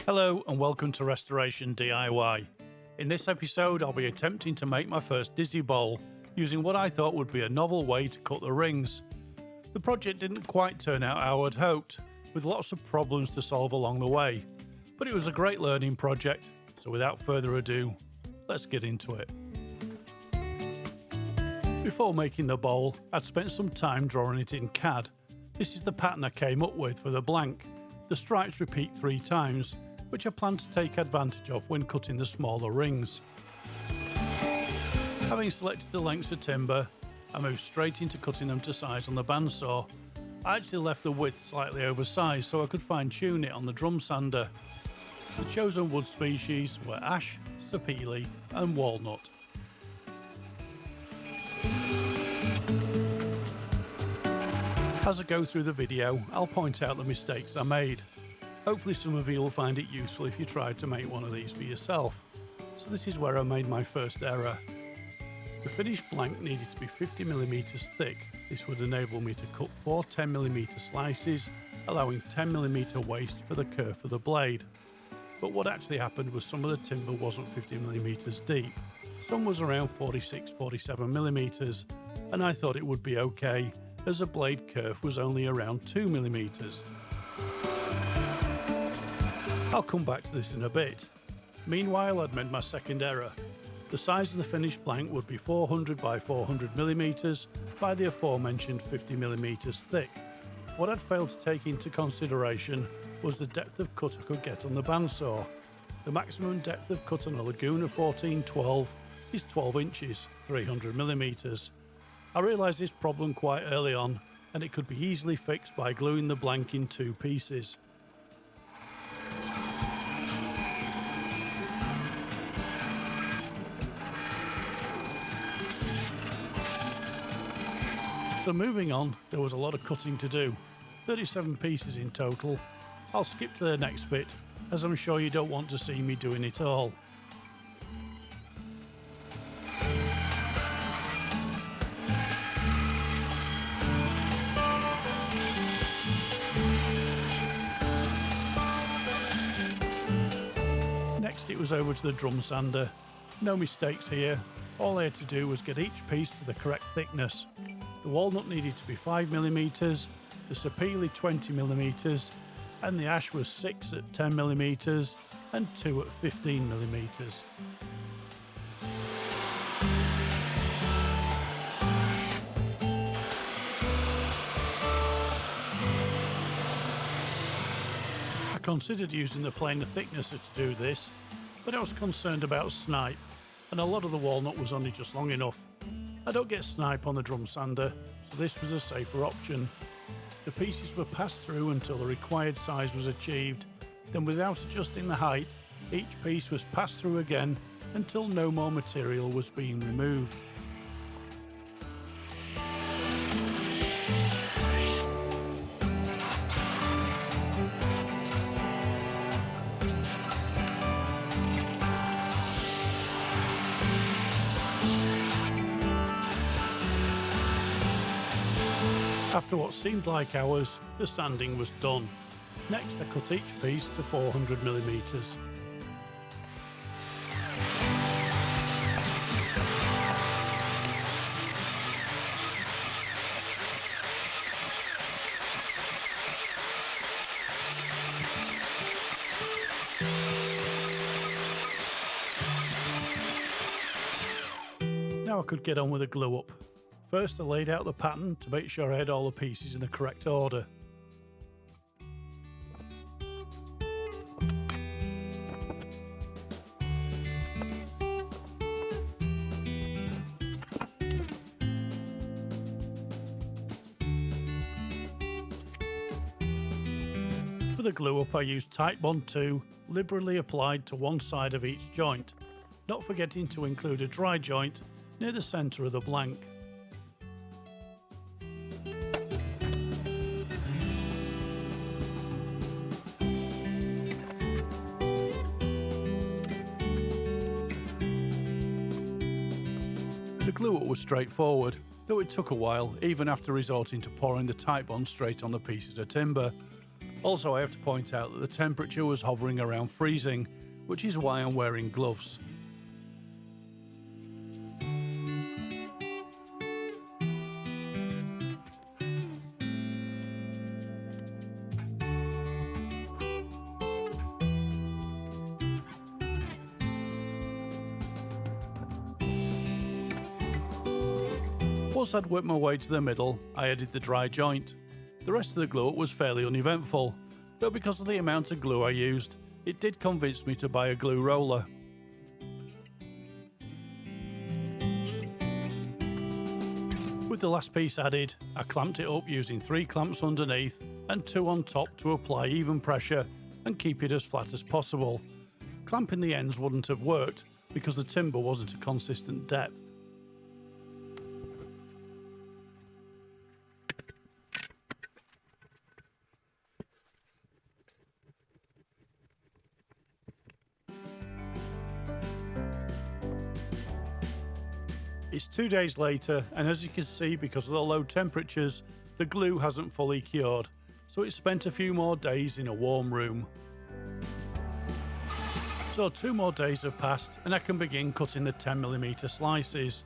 Hello and welcome to Restoration DIY. In this episode I'll be attempting to make my first dizzy bowl using what I thought would be a novel way to cut the rings. The project didn't quite turn out how I'd hoped, with lots of problems to solve along the way, but it was a great learning project, so without further ado, let's get into it. Before making the bowl, I'd spent some time drawing it in CAD. This is the pattern I came up with for the blank. The stripes repeat 3 times, which I plan to take advantage of when cutting the smaller rings. Having selected the lengths of timber, I moved straight into cutting them to size on the bandsaw. I actually left the width slightly oversized so I could fine tune it on the drum sander. The chosen wood species were ash, sapele and walnut. As I go through the video, I'll point out the mistakes I made. Hopefully some of you will find it useful if you tried to make one of these for yourself. So this is where I made my first error. The finished blank needed to be 50mm thick. This would enable me to cut 4 10mm slices, allowing 10mm waste for the kerf of the blade. But what actually happened was some of the timber wasn't 50mm deep. Some was around 46-47mm, and I thought it would be okay, as the blade kerf was only around 2mm. I'll come back to this in a bit. Meanwhile, I'd made my second error. The size of the finished blank would be 400 by 400mm by the aforementioned 50mm thick. What I'd failed to take into consideration was the depth of cut I could get on the bandsaw. The maximum depth of cut on a Laguna 1412 is 12 inches, 300mm. I realised this problem quite early on, and it could be easily fixed by gluing the blank in 2 pieces. So moving on, there was a lot of cutting to do, 37 pieces in total. I'll skip to the next bit, as I'm sure you don't want to see me doing it all. Next it was over to the drum sander. No mistakes here, all I had to do was get each piece to the correct thickness. The walnut needed to be 5mm, the sapele 20mm, and the ash was 6 at 10mm and 2 at 15mm. I considered using the planer thicknesser to do this, but I was concerned about snipe, and a lot of the walnut was only just long enough. I don't get snipe on the drum sander, so this was a safer option. The pieces were passed through until the required size was achieved, then without adjusting the height, each piece was passed through again until no more material was being removed. After what seemed like hours, the sanding was done. Next I cut each piece to 400mm. Now I could get on with the glue up. First I laid out the pattern to make sure I had all the pieces in the correct order. For the glue up I used Titebond 2, liberally applied to one side of each joint, not forgetting to include a dry joint near the centre of the blank. The glue up was straightforward, though it took a while, even after resorting to pouring the Titebond straight on the pieces of timber. Also, I have to point out that the temperature was hovering around freezing, which is why I'm wearing gloves. Once I'd worked my way to the middle, I added the dry joint. The rest of the glue up was fairly uneventful, though because of the amount of glue I used, it did convince me to buy a glue roller. With the last piece added, I clamped it up using 3 clamps underneath and 2 on top to apply even pressure and keep it as flat as possible. Clamping the ends wouldn't have worked because the timber wasn't a consistent depth. It's 2 days later, and as you can see, because of the low temperatures, the glue hasn't fully cured, so it's spent a few more days in a warm room. So 2 more days have passed and I can begin cutting the 10mm slices.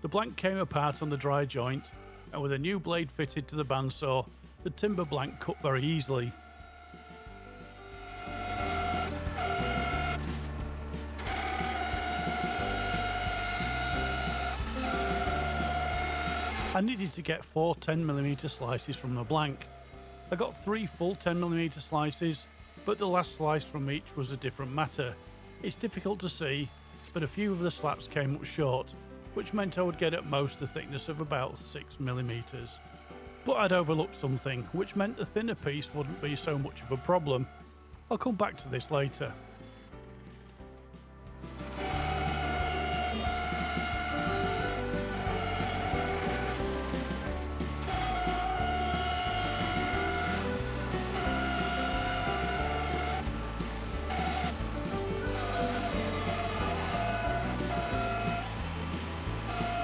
The blank came apart on the dry joint, and with a new blade fitted to the bandsaw, the timber blank cut very easily. I needed to get 4 10mm slices from the blank. I got 3 full 10mm slices, but the last slice from each was a different matter. It's difficult to see, but a few of the slabs came up short, which meant I would get at most a thickness of about 6mm. But I'd overlooked something, which meant the thinner piece wouldn't be so much of a problem. I'll come back to this later.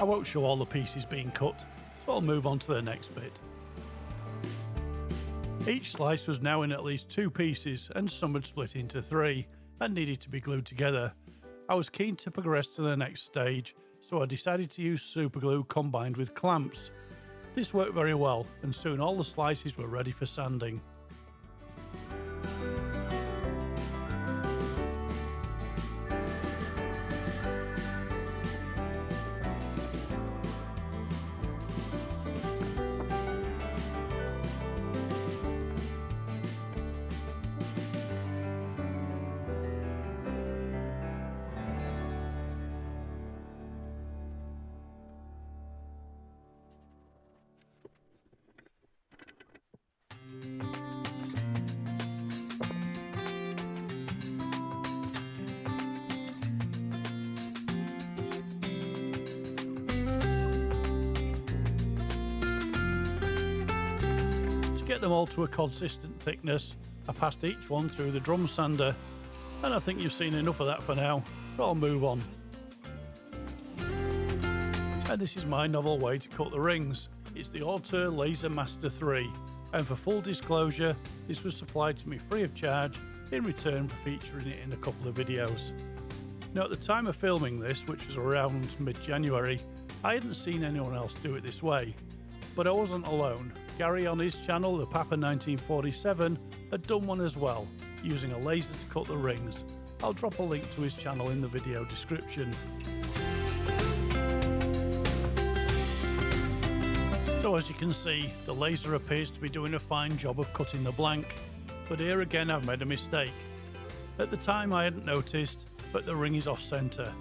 I won't show all the pieces being cut, so I'll move on to the next bit. Each slice was now in at least 2 pieces, and some had split into 3 and needed to be glued together. I was keen to progress to the next stage, so I decided to use superglue combined with clamps. This worked very well, and soon all the slices were ready for sanding. To get them all to a consistent thickness, I passed each one through the drum sander, and I think you've seen enough of that for now, so I'll move on. And this is my novel way to cut the rings. It's the Woodturning Laser Master 3, and for full disclosure, this was supplied to me free of charge in return for featuring it in a couple of videos. Now, at the time of filming this, which was around mid-January, I hadn't seen anyone else do it this way. But I wasn't alone. Gary on his channel, the Papa 1947, had done one as well, using a laser to cut the rings. I'll drop a link to his channel in the video description. So as you can see, the laser appears to be doing a fine job of cutting the blank, but here again I've made a mistake. At the time I hadn't noticed, but the ring is off centre.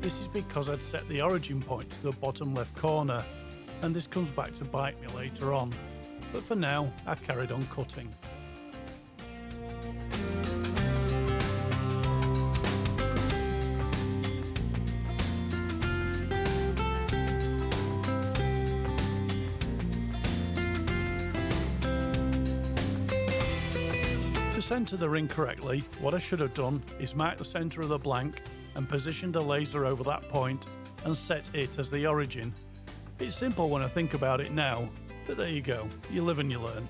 This is because I'd set the origin point to the bottom left corner, and this comes back to bite me later on. But for now, I carried on cutting. To centre the ring correctly, what I should have done is mark the centre of the blank and position the laser over that point and set it as the origin. It's simple when I think about it now, but there you go, you live and you learn.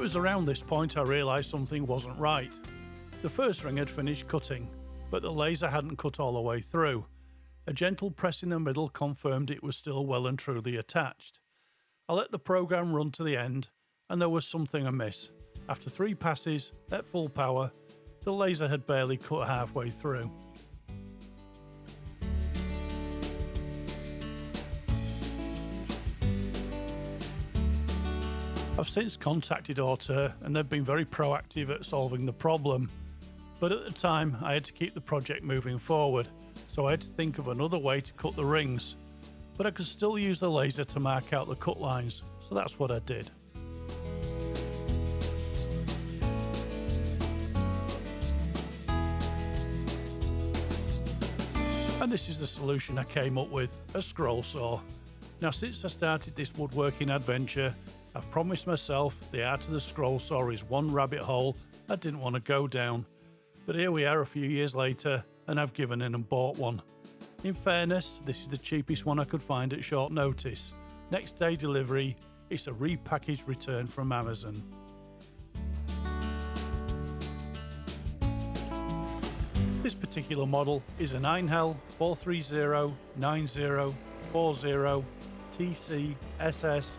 was around this point I realised something wasn't right. The first ring had finished cutting, but the laser hadn't cut all the way through. A gentle press in the middle confirmed it was still well and truly attached. I let the program run to the end, and there was something amiss. After 3 passes, at full power, the laser had barely cut halfway through. I've since contacted Auteur, and they've been very proactive at solving the problem. But at the time, I had to keep the project moving forward, so I had to think of another way to cut the rings. But I could still use the laser to mark out the cut lines, so that's what I did. And this is the solution I came up with, a scroll saw. Now, since I started this woodworking adventure, I've promised myself the art of the scroll saw is one rabbit hole I didn't want to go down. But here we are a few years later, and I've given in and bought one. In fairness, this is the cheapest one I could find at short notice. Next day delivery, it's a repackaged return from Amazon. This particular model is an Einhell 430-90-40 TC SS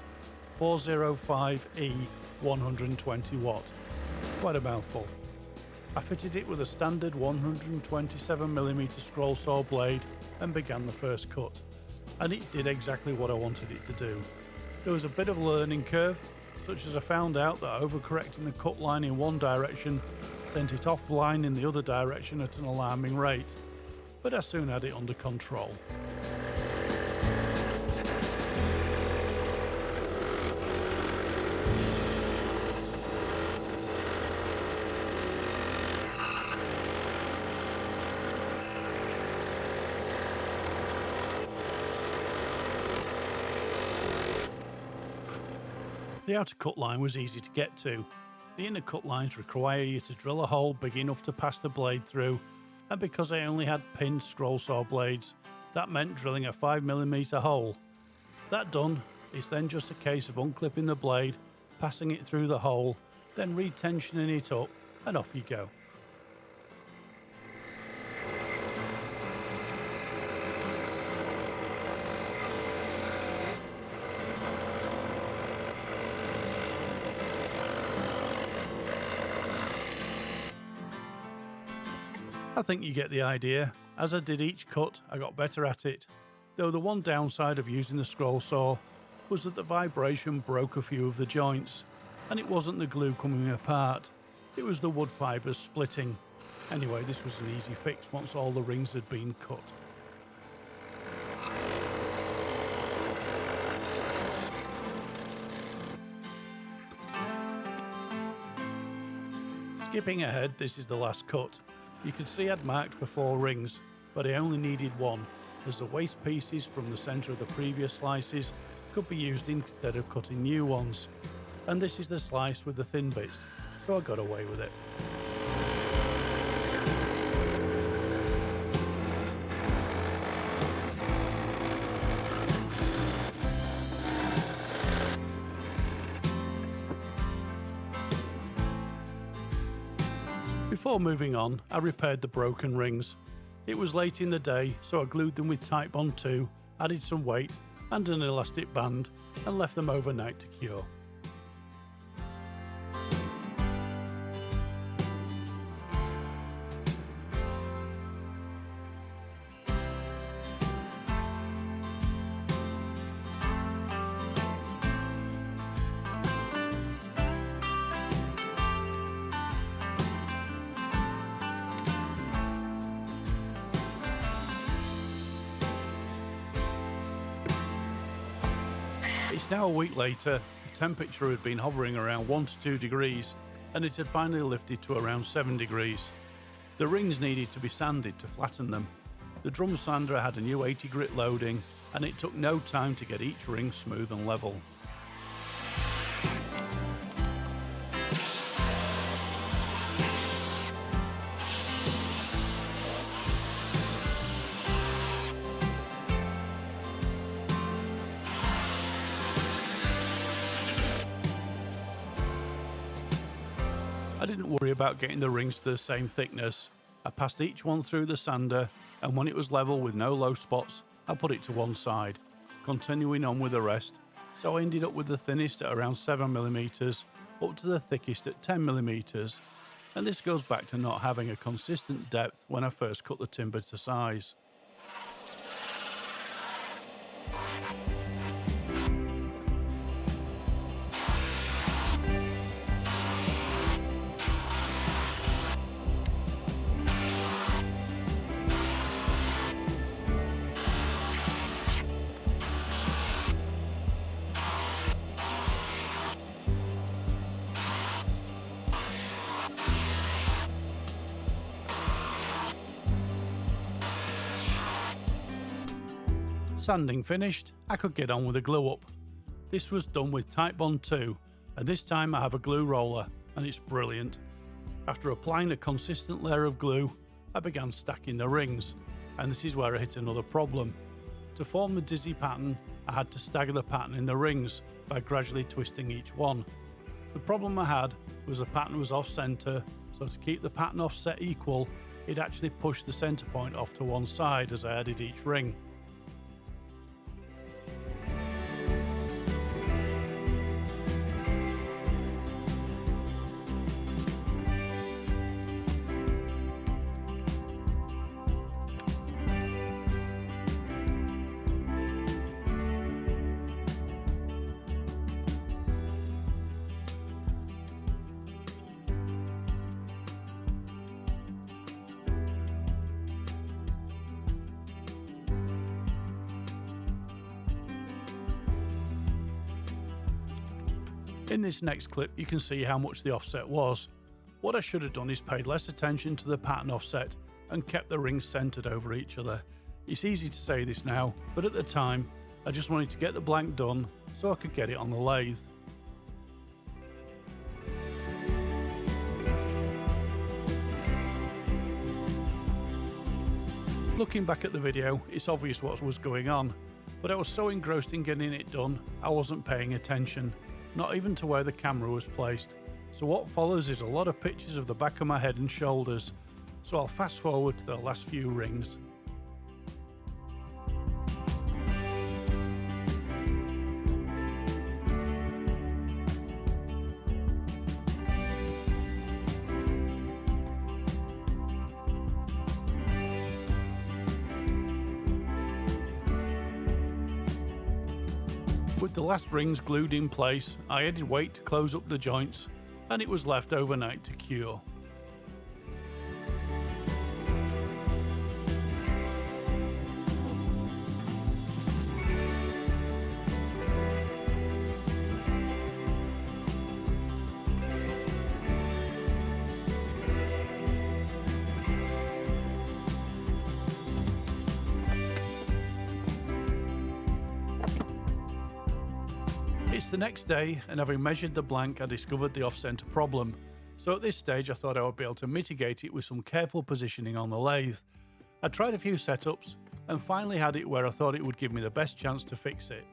405E 120 watt. Quite a mouthful. I fitted it with a standard 127mm scroll saw blade and began the first cut, and it did exactly what I wanted it to do. There was a bit of a learning curve, such as I found out that overcorrecting the cut line in one direction sent it offline in the other direction at an alarming rate, but I soon had it under control. The outer cut line was easy to get to. The inner cut lines require you to drill a hole big enough to pass the blade through, and because I only had pinned scroll saw blades, that meant drilling a 5mm hole. That done, it's then just a case of unclipping the blade, passing it through the hole, then retensioning it up, and off you go. I think you get the idea. As I did each cut, I got better at it, though the one downside of using the scroll saw was that the vibration broke a few of the joints, and it wasn't the glue coming apart, it was the wood fibres splitting. Anyway, this was an easy fix once all the rings had been cut. Skipping ahead, this is the last cut. You can see I'd marked for 4 rings, but I only needed 1, as the waste pieces from the centre of the previous slices could be used instead of cutting new ones. And this is the slice with the thin bits, so I got away with it. Before moving on, I repaired the broken rings. It was late in the day, so I glued them with Type Bond 2, added some weight and an elastic band, and left them overnight to cure. It's now a week later. The temperature had been hovering around 1 to 2 degrees, and it had finally lifted to around 7 degrees. The rings needed to be sanded to flatten them. The drum sander had a new 80 grit loading, and it took no time to get each ring smooth and level. I didn't worry about getting the rings to the same thickness. I passed each one through the sander, and when it was level with no low spots, I put it to one side, continuing on with the rest, so I ended up with the thinnest at around 7mm up to the thickest at 10mm, and this goes back to not having a consistent depth when I first cut the timber to size. Sanding finished, I could get on with the glue up. This was done with Titebond 2, and this time I have a glue roller, and it's brilliant. After applying a consistent layer of glue, I began stacking the rings, and this is where I hit another problem. To form the dizzy pattern, I had to stagger the pattern in the rings by gradually twisting each one. The problem I had was the pattern was off centre, so to keep the pattern offset equal, it actually pushed the centre point off to one side as I added each ring. In this next clip you can see how much the offset was. What I should have done is paid less attention to the pattern offset and kept the rings centered over each other. It's easy to say this now, but at the time I just wanted to get the blank done so I could get it on the lathe. Looking back at the video, it's obvious what was going on, but I was so engrossed in getting it done I wasn't paying attention. Not even to where the camera was placed. So what follows is a lot of pictures of the back of my head and shoulders, so I'll fast forward to the last few rings. With the last rings glued in place, I added weight to close up the joints, and it was left overnight to cure. It's the next day, and having measured the blank I discovered the off-centre problem, so at this stage I thought I would be able to mitigate it with some careful positioning on the lathe. I tried a few setups and finally had it where I thought it would give me the best chance to fix it.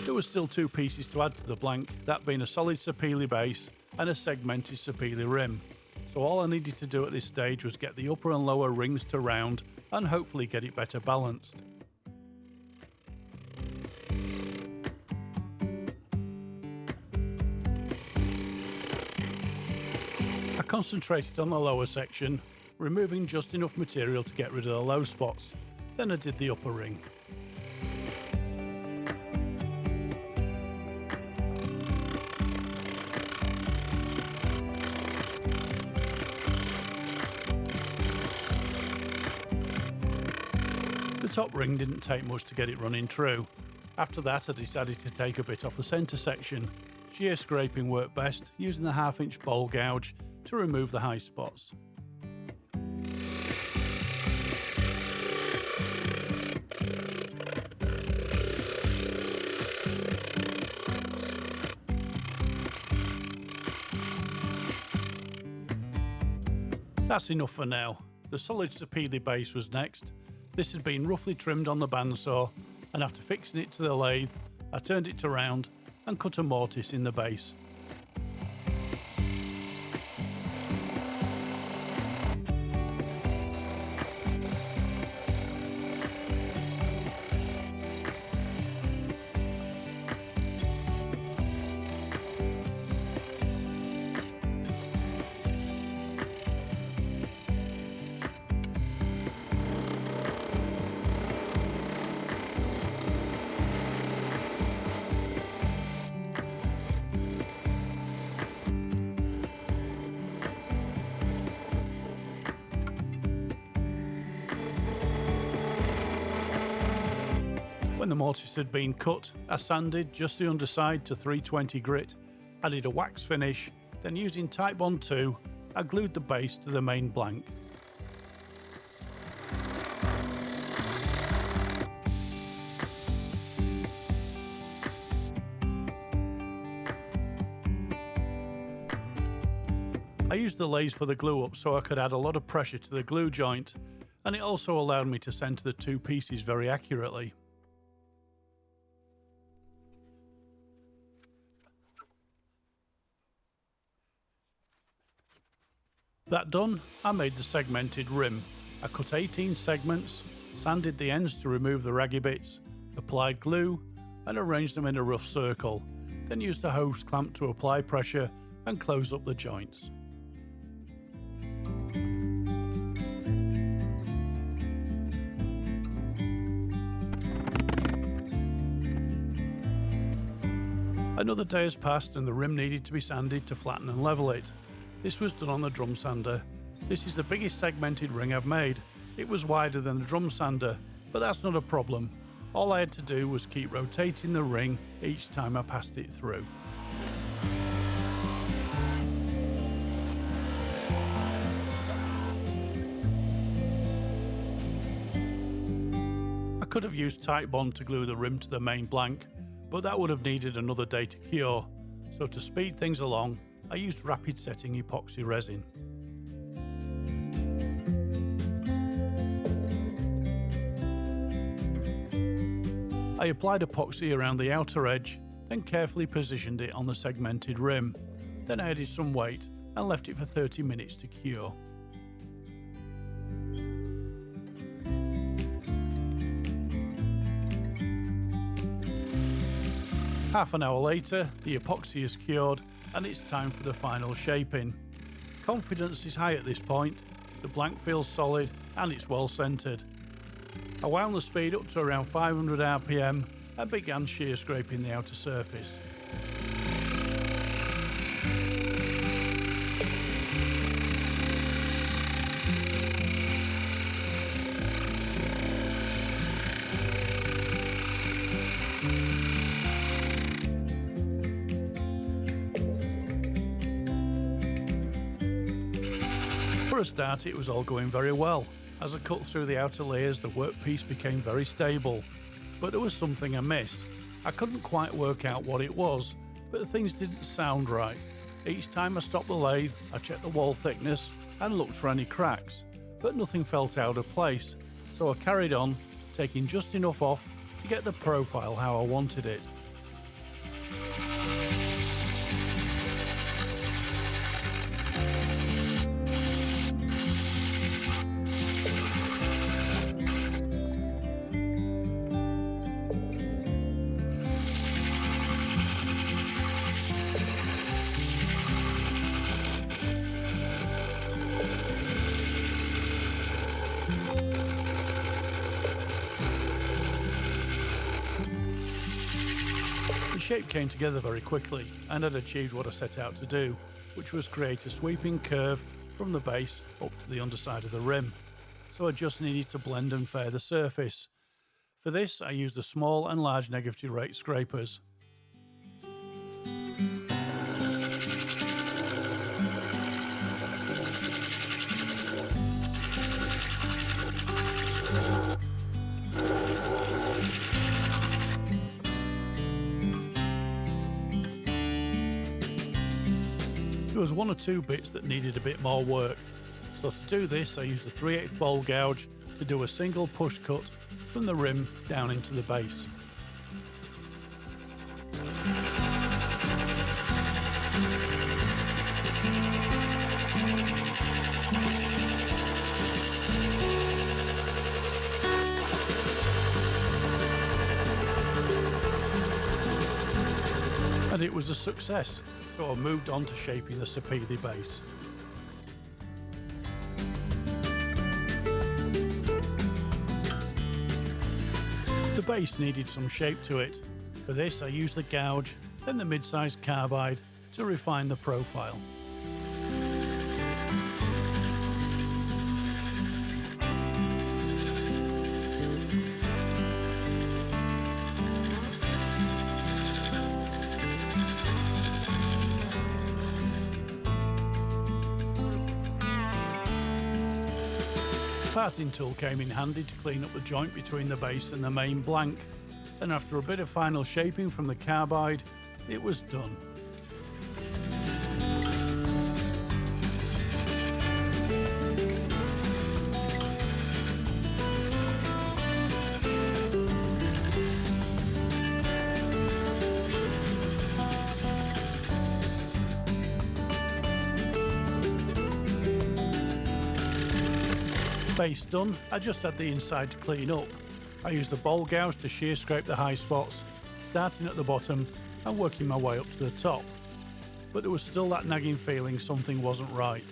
There were still two pieces to add to the blank, that being a solid Sapele base and a segmented Sapele rim. So all I needed to do at this stage was get the upper and lower rings to round and hopefully get it better balanced. I concentrated on the lower section, removing just enough material to get rid of the low spots. Then I did the upper ring. The top ring didn't take much to get it running true. After that I decided to take a bit off the centre section. Shear scraping worked best, using the 1/2 inch bowl gouge to remove the high spots. That's enough for now. The solid sapele base was next. This had been roughly trimmed on the bandsaw, and after fixing it to the lathe, I turned it around and cut a mortise in the base. When the mortise had been cut, I sanded just the underside to 320 grit, added a wax finish, then using Titebond 2, I glued the base to the main blank. I used the lathe for the glue up so I could add a lot of pressure to the glue joint, and it also allowed me to centre the two pieces very accurately. That done, I made the segmented rim. I cut 18 segments, sanded the ends to remove the raggy bits, applied glue and arranged them in a rough circle, then used a hose clamp to apply pressure and close up the joints. Another day has passed and the rim needed to be sanded to flatten and level it. This was done on the drum sander. This is the biggest segmented ring I've made. It was wider than the drum sander, but that's not a problem. All I had to do was keep rotating the ring each time I passed it through. I could have used Titebond to glue the rim to the main blank, but that would have needed another day to cure. So to speed things along, I used rapid setting epoxy resin. I applied epoxy around the outer edge, then carefully positioned it on the segmented rim. Then I added some weight and left it for 30 minutes to cure. Half an hour later, the epoxy is cured and it's time for the final shaping. Confidence is high at this point, the blank feels solid and it's well centred. I wound the speed up to around 500 RPM and began shear scraping the outer surface. For a start, it was all going very well. As I cut through the outer layers, the workpiece became very stable. But there was something amiss. I couldn't quite work out what it was, but things didn't sound right. Each time I stopped the lathe, I checked the wall thickness and looked for any cracks, but nothing felt out of place. So I carried on, taking just enough off to get the profile how I wanted it. The shape came together very quickly and had achieved what I set out to do, which was create a sweeping curve from the base up to the underside of the rim. So I just needed to blend and fair the surface. For this I used the small and large negative rate scrapers. There was one or two bits that needed a bit more work, So to do this, I used a 3/8 bowl gouge to do a single push cut from the rim down into the base. And it was a success, so I moved on to shaping the sapele base. The base needed some shape to it. For this I used the gouge, then the mid-sized carbide to refine the profile. Parting tool came in handy to clean up the joint between the base and the main blank, and after a bit of final shaping from the carbide, it was done. Base done, I just had the inside to clean up. I used the bowl gouge to shear scrape the high spots, starting at the bottom and working my way up to the top. But there was still that nagging feeling something wasn't right.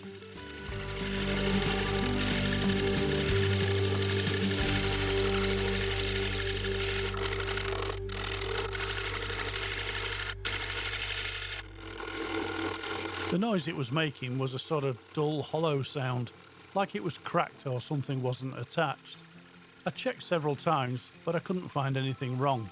The noise it was making was a sort of dull, hollow sound, like it was cracked or something wasn't attached. I checked several times, but I couldn't find anything wrong.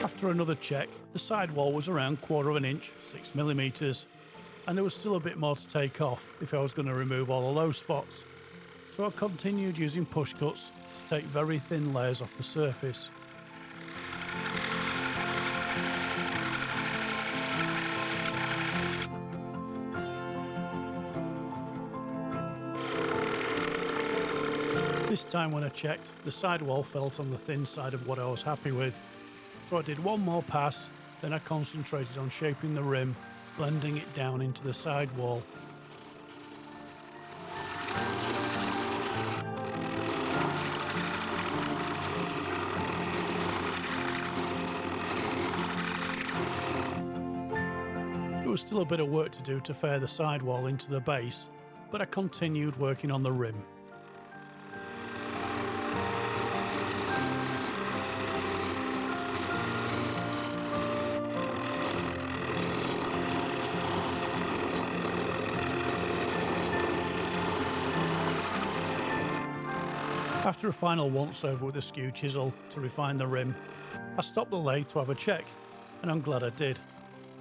After another check, the sidewall was around 1/4 inch, 6mm, and there was still a bit more to take off if I was going to remove all the low spots. So I continued using push cuts to take very thin layers off the surface. This time when I checked, the sidewall felt on the thin side of what I was happy with. So I did one more pass, then I concentrated on shaping the rim, blending it down into the sidewall. There was still a bit of work to do to fair the sidewall into the base, but I continued working on the rim. After a final once over with a skew chisel to refine the rim, I stopped the lathe to have a check, and I'm glad I did.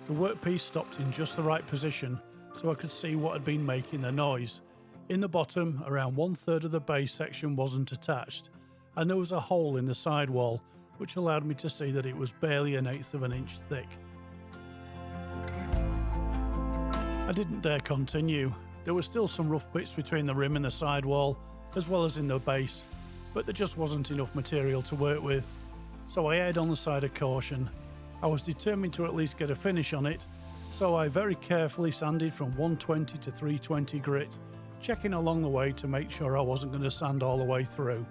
The workpiece stopped in just the right position so I could see what had been making the noise. In the bottom, around 1/3 of the base section wasn't attached, and there was a hole in the sidewall which allowed me to see that it was barely 1/8 of an inch thick. I didn't dare continue. There were still some rough bits between the rim and the sidewall, as well as in the base, but there just wasn't enough material to work with, so I erred on the side of caution. I was determined to at least get a finish on it, so I very carefully sanded from 120 to 320 grit, checking along the way to make sure I wasn't going to sand all the way through.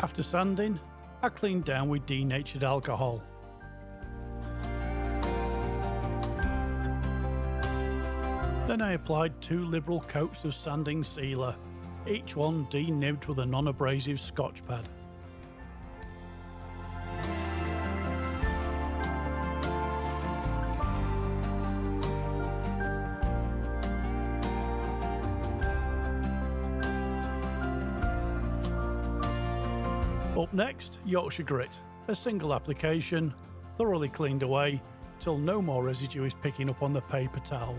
After sanding, I cleaned down with denatured alcohol. Then I applied 2 liberal coats of sanding sealer, each one denibbed with a non-abrasive Scotch pad. Up next, Yorkshire grit. A single application, thoroughly cleaned away till no more residue is picking up on the paper towel.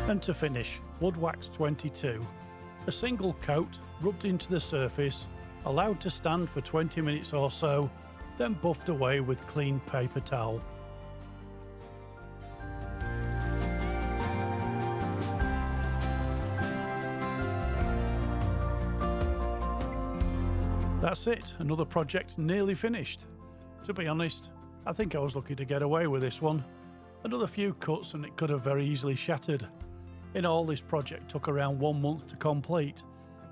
And to finish, wood wax 22. A single coat rubbed into the surface, allowed to stand for 20 minutes or so, then buffed away with clean paper towel. That's it, another project nearly finished. To be honest, I think I was lucky to get away with this one. Another few cuts and it could have very easily shattered. In all, this project took around 1 month to complete,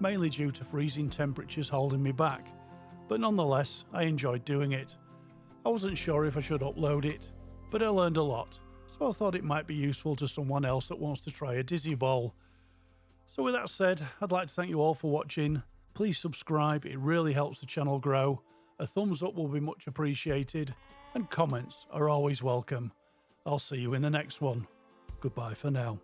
mainly due to freezing temperatures holding me back, but nonetheless, I enjoyed doing it. I wasn't sure if I should upload it, but I learned a lot, so I thought it might be useful to someone else that wants to try a dizzy ball. So with that said, I'd like to thank you all for watching. Please subscribe, it really helps the channel grow. A thumbs up will be much appreciated, and comments are always welcome. I'll see you in the next one. Goodbye for now.